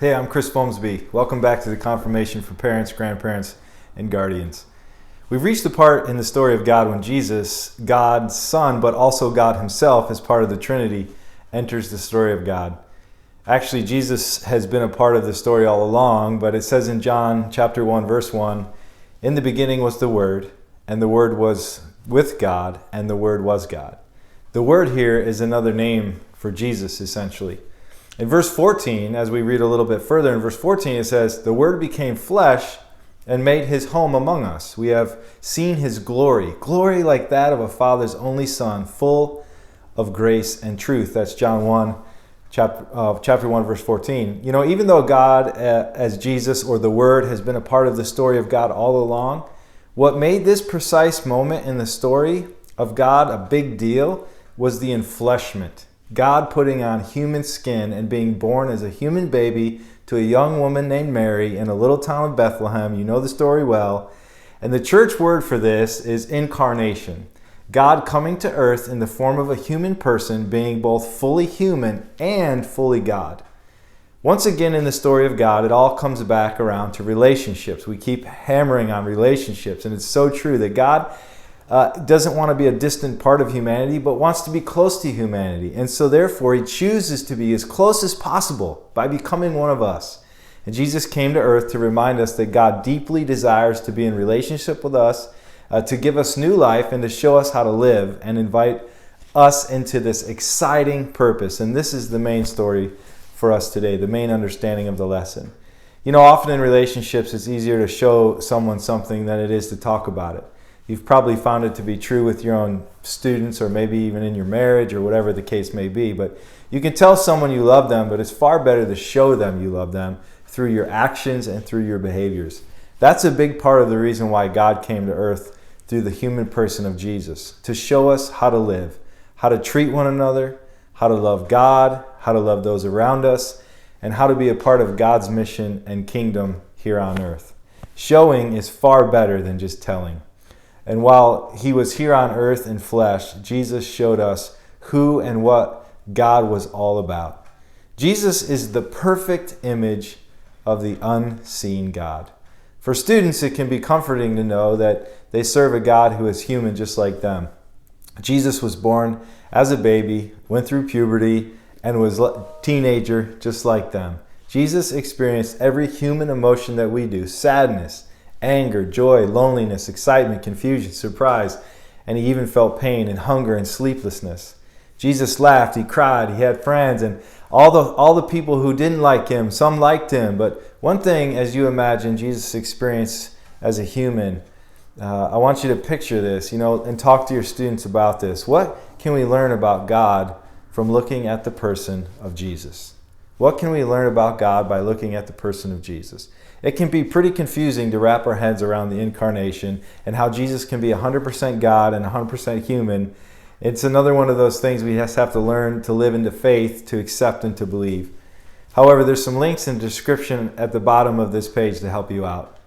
Hey, I'm Chris Folmsbee. Welcome back to the Confirmation for Parents, Grandparents, and Guardians. We've reached the part in the story of God when Jesus, God's Son, but also God Himself as part of the Trinity, enters the story of God. Actually, Jesus has been a part of the story all along, but it says in John chapter 1, verse 1, "In the beginning was the Word, and the Word was with God, and the Word was God." The Word here is another name for Jesus, essentially. In verse 14, as we read a little bit further, in verse 14 it says, "The Word became flesh and made His home among us. We have seen His glory, glory like that of a Father's only Son, full of grace and truth." That's John 1, chapter 1, verse 14. You know, even though God, as Jesus or the Word, has been a part of the story of God all along, what made this precise moment in the story of God a big deal was the enfleshment. God putting on human skin and being born as a human baby to a young woman named Mary in a little town of Bethlehem. You know the story well. And the church word for this is incarnation. God coming to earth in the form of a human person, being both fully human and fully God. Once again in the story of God, it all comes back around to relationships. We keep hammering on relationships, and it's so true that God doesn't want to be a distant part of humanity, but wants to be close to humanity. And so therefore, He chooses to be as close as possible by becoming one of us. And Jesus came to earth to remind us that God deeply desires to be in relationship with us, to give us new life and to show us how to live and invite us into this exciting purpose. And this is the main story for us today, the main understanding of the lesson. You know, often in relationships, it's easier to show someone something than it is to talk about it. You've probably found it to be true with your own students, or maybe even in your marriage, or whatever the case may be. But you can tell someone you love them, but it's far better to show them you love them through your actions and through your behaviors. That's a big part of the reason why God came to earth through the human person of Jesus, to show us how to live, how to treat one another, how to love God, how to love those around us, and how to be a part of God's mission and kingdom here on earth. Showing is far better than just telling. And while He was here on earth in flesh, Jesus showed us who and what God was all about. Jesus is the perfect image of the unseen God. For students, it can be comforting to know that they serve a God who is human just like them. Jesus was born as a baby, went through puberty, and was a teenager just like them. Jesus experienced every human emotion that we do: sadness, anger, joy, loneliness, excitement, confusion, surprise, and He even felt pain and hunger and sleeplessness. Jesus laughed, He cried, He had friends, and all the people who didn't like Him, some liked Him. But one thing, as you imagine Jesus' experience as a human, I want you to picture this, and talk to your students about this. What can we learn about God from looking at the person of Jesus? What can we learn about God by looking at the person of Jesus? It can be pretty confusing to wrap our heads around the incarnation and how Jesus can be 100% God and 100% human. It's another one of those things we just have to learn to live into faith, to accept and to believe. However, there's some links in the description at the bottom of this page to help you out.